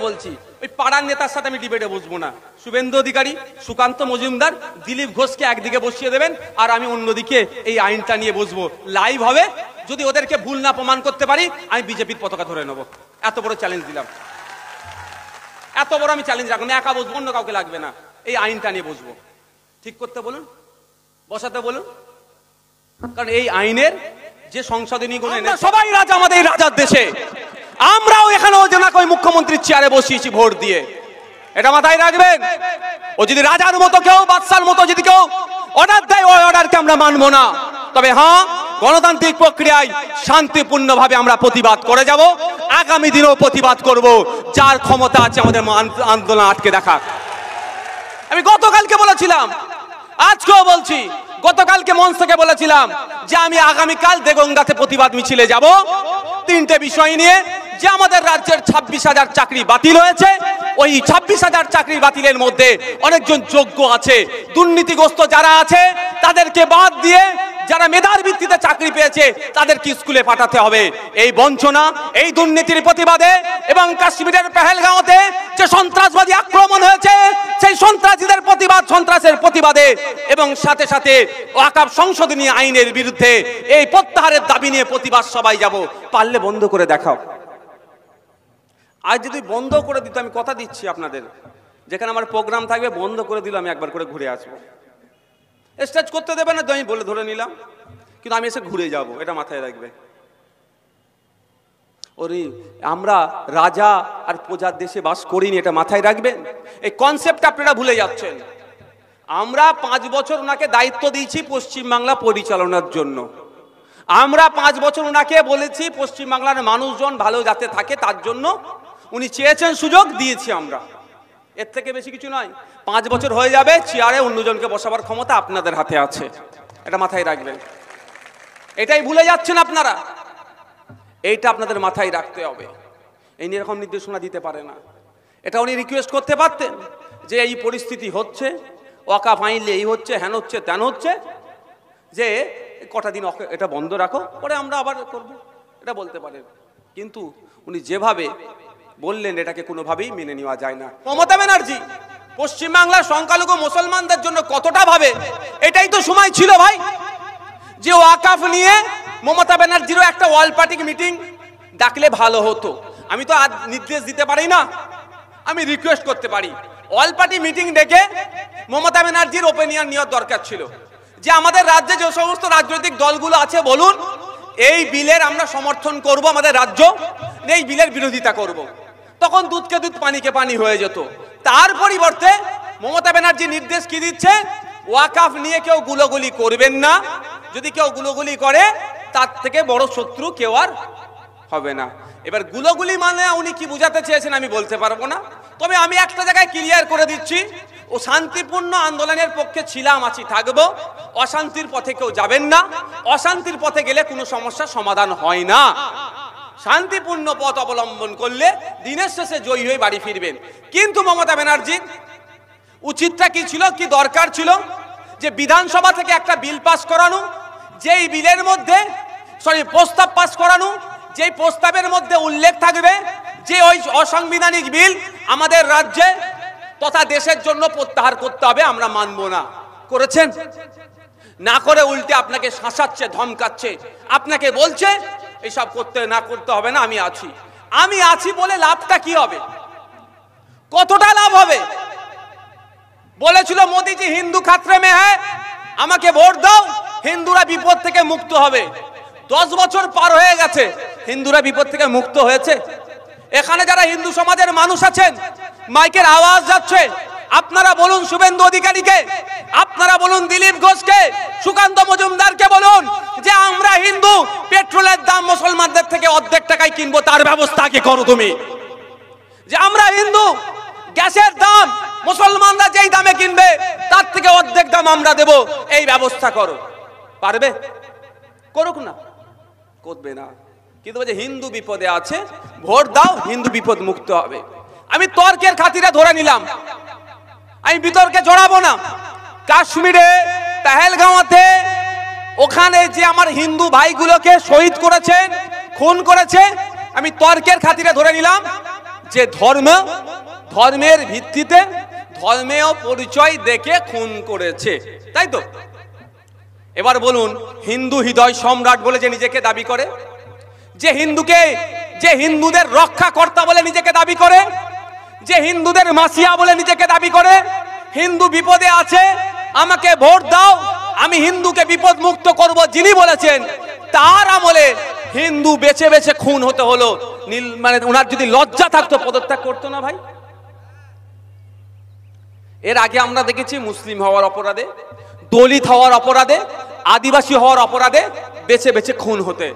বলছি, ওই পাড়ার নেতার সাথে আমি ডিবেটে বসবো না। শুভেন্দু অধিকারী, সুকান্ত মজুমদার, দিলীপ ঘোষকে একদিকে বসিয়ে দেবেন, আর আমি অন্যদিকে এই আইনটা নিয়ে বসবো। লাইভ হবে, যদি ওদেরকে ভুল না প্রমাণ করতে পারি আমি বিজেপির পতাকা ধরে নেবো। এত বড় চ্যালেঞ্জ দিলাম, এত বড় আমি চ্যালেঞ্জ রাখলাম। একা বসবো, অন্য কাউকে লাগবে না, এই আইনটা নিয়ে বসবো। ঠিক করতে বলুন, বসাতে বলুন, কারণ এই আইনের যে সংশোধনী গুলো সবাই রাজা আমাদের এই রাজার দেশে, আমরাও এখানেও যেন ওই মুখ্যমন্ত্রীর চেয়ারে বসিয়েছি ভোট দিয়ে, এটা মাথায় রাখবেন। ও যদি রাজার মতো কেউ, বাদশার মতো যদি কেউ অর্ডার দেয়, ওই অর্ডারকে আমরা মানবো না। তবে হ্যাঁ, গণতান্ত্রিক প্রক্রিয়ায় শান্তিপূর্ণভাবে আমরা প্রতিবাদ করে যাব, আগামী দিনেও প্রতিবাদ করব। যার ক্ষমতা আছে আমাদের আন্দোলন আটকে রাখা। আমি গতকালকে বলেছিলাম, আজকেও বলছি, গতকালকে মঞ্চ থেকে বলেছিলাম যে আমি আগামীকাল দেগঙ্গাতে প্রতিবাদ মিছিলে যাব তিনটে বিষয় নিয়ে। যে আমাদের রাজ্যের 26,000 চাকরি বাতিল হয়েছে, ওই 26,000 চাকরি বাতিলের মধ্যে অনেকজন যোগ্য আছে, দুর্নীতিগ্রস্ত যারা আছে তাদেরকে বাদ দিয়ে যারা মেধার ভিত্তিতে চাকরি পেয়েছে তাদেরকে স্কুলে পাঠাতে হবে। এই বঞ্চনা, এই দুর্নীতির প্রতিবাদে এবং কাশ্মীরের পেহেলগাঁওতে যে সন্ত্রাসবাদী আক্রমণ হয়েছে, সেই সন্ত্রাসীদের প্রতিবাদ, সন্ত্রাসের প্রতিবাদে এবং সাথে সাথে ওয়াকফ সংশোধনী আইনের বিরুদ্ধে এই প্রত্যাহারের দাবি নিয়ে প্রতিবাদ সবাই যাব। পারলে বন্ধ করে দেখাও। আজ যদি বন্ধ করে দিত, আমি কথা দিচ্ছি আপনাদের, যেখানে আমার প্রোগ্রাম থাকবে বন্ধ করে দিল, আমি একবার করে ঘুরে আসবো। স্টেজ করতে দেবে না, আমি বলে ধরে নিলাম, কিন্তু আমি এসে ঘুরে যাব, এটা মাথায় রাখবে। ওরে আমরা রাজা আর প্রজার দেশে বাস করিনি, এটা মাথায় রাখবেন। এই কনসেপ্ট আপনারা ভুলে যাচ্ছেন। আমরা 5 বছর ওনাকে দায়িত্ব দিয়েছি পশ্চিমবাংলা পরিচালনার জন্য। আমরা 5 বছর ওনাকে বলেছি পশ্চিমবাংলার মানুষজন ভালো যাতে থাকে, তার জন্য উনি চেয়েছেন, সুযোগ দিয়েছি আমরা। এর থেকে বেশি কিছু নয়। 5 বছর হয়ে যাবে, চেয়ারে অন্যজনকে বসাবার ক্ষমতা আপনাদের হাতে আছে, এটা মাথায় রাখবেন। এটাই ভুলে যাচ্ছেন আপনারা, এইটা আপনাদের মাথায় রাখতে হবে। এই নিয়ে এরকম নির্দেশনা দিতে পারে না। এটা উনি রিকোয়েস্ট করতে পারতেন যে এই পরিস্থিতি হচ্ছে, ওয়াকফ আইনলে এই হচ্ছে, হ্যান হচ্ছে, ত্যান হচ্ছে, যে কটা দিন এটা বন্ধ রাখো, পরে আমরা আবার করব, এটা বলতে পারেন। কিন্তু উনি যেভাবে বললেন, এটাকে কোনোভাবেই মেনে নেওয়া যায় না। মমতা ব্যানার্জি পশ্চিমবাংলার সংখ্যালঘু মুসলমানদের জন্য কতটা ভাবে, এটাই তো সময় ছিল ভাই, যে ওয়াকফ নিয়ে মমতা ব্যানার্জিরও একটা অল পার্টি মিটিং ডাকলে ভালো হতো। আমি তো আজ নির্দেশ দিতে পারি না, আমি রিকোয়েস্ট করতে পারি। অল পার্টি মিটিং ডেকে মমতা ব্যানার্জির ওপিনিয়ন নেওয়ার দরকার ছিল, যে আমাদের রাজ্যে যে সমস্ত রাজনৈতিক দলগুলো আছে বলুন, এই বিলের আমরা সমর্থন করব, আমাদের রাজ্য এই বিলের বিরোধিতা করব। তখন দুধকে দুধ, পানিকে পানি হয়ে যেত। তার পরিবর্তে মমতা ব্যানার্জি নির্দেশ কি দিচ্ছে, ওয়াকফ নিয়ে কেউ গুলোগুলি করবেন না, যদি কেউ গুলোগুলি করে তার থেকে বড় শত্রু কেউ আর হবে না। এবার গুলোগুলি মানে উনি কি বোঝাতে চেয়েছেন আমি বলতে পারবো না, তবে আমি একটা জায়গায় ক্লিয়ার করে দিচ্ছি, ও শান্তিপূর্ণ আন্দোলনের পক্ষে ছিলাম, আছি, থাকবো। অশান্তির পথে কেউ যাবেন না, অশান্তির পথে গেলে কোনো সমস্যার সমাধান হয় না। শান্তিপূর্ণ পথ অবলম্বন করলে দিনের শেষে জয়ী হয়ে বাড়ি ফিরবেন। কিন্তু মমতা ব্যানার্জির উচিতটা কি ছিল, কি দরকার ছিল, যে বিধানসভা থেকে একটা বিল পাস করানো, যেই বিলের মধ্যে প্রস্তাব পাস করানো, যেই প্রস্তাবের মধ্যে উল্লেখ থাকবে যে ওই অসাংবিধানিক বিল আমাদের রাজ্যে তথা দেশের জন্য প্রত্যাহার করতে হবে, আমরা মানব না। করেছেন না, করে উল্টে আপনাকে শাসাচ্ছে, ধমকাচ্ছে, আপনাকে বলছে এইসব করতে না করতে হবে না, আমি আছি বলে লাভটা কি হবে, কতটা লাভ হবে? বলেছিল মোদিজি হিন্দু খাতরে মে হ্যায়, আমাকে ভোট দাও, হিন্দুরা বিপদ থেকে মুক্ত হবে। 10 বছর পার হয়ে গেছে, হিন্দুরা বিপদ থেকে মুক্ত হয়েছে? এখানে যারা হিন্দু সমাজের মানুষ আছেন, মাইকের আওয়াজ যাচ্ছে, আপনারা বলুন শুভেন্দু অধিকারীকে, আপনারা বলুন দিলীপ ঘোষকে, সুকান্ত মজুমদারকে বলুন যে আমরা হিন্দু, পেট্রোলের দাম মুসলমানদের থেকে অর্ধেক টাকায় কিনবো, তার ব্যবস্থা কি করো তুমি? যে আমরা হিন্দু, গ্যাসের দাম মুসলমানরা যেই দামে কিনবে তার থেকে অর্ধেক দাম আমরা দেব, এই ব্যবস্থা করো। পারবে? করুক না, করবে না। কিন্তু বলছে হিন্দু বিপদে আছে, ভোট দাও, হিন্দু বিপদ মুক্ত হবে। আমি তর্কের খাতিরে ধরে নিলাম, আমি বিতর্কে জড়াবো না। কাশ্মীরে পেহেলগাঁওতে ওখানে যে আমার হিন্দু ভাইগুলোকে শহীদ করেছেন, খুন করেছে, আমি তর্কের খাতিরে ধরে নিলাম যে ধর্মের ভিত্তিতে ধর্মেও পরিচয় দেখে খুন করেছে, তাই তো? এবার বলুন, হিন্দু হৃদয় সম্রাট বলে যে নিজেকে দাবি করে, যে হিন্দুদের রক্ষাকর্তা বলে নিজেকে দাবি করে, যে হিন্দুদের মাসিয়া বলে নিজেকে দাবি করে, হিন্দু বিপদে আছে আমাকে ভোট দাও আমি হিন্দুকে বিপদ মুক্ত করব, যিনি বলেছেন, তার আমলে হিন্দু বেছে বেছে খুন হতে হলো। মানে ওনার যদি লজ্জা থাকতো পদত্যাগ করতো না ভাই? এর আগে আমরা দেখেছি মুসলিম হওয়ার অপরাধে, দলিত হওয়ার অপরাধে, আদিবাসী হওয়ার অপরাধে বেছে বেছে খুন হতে।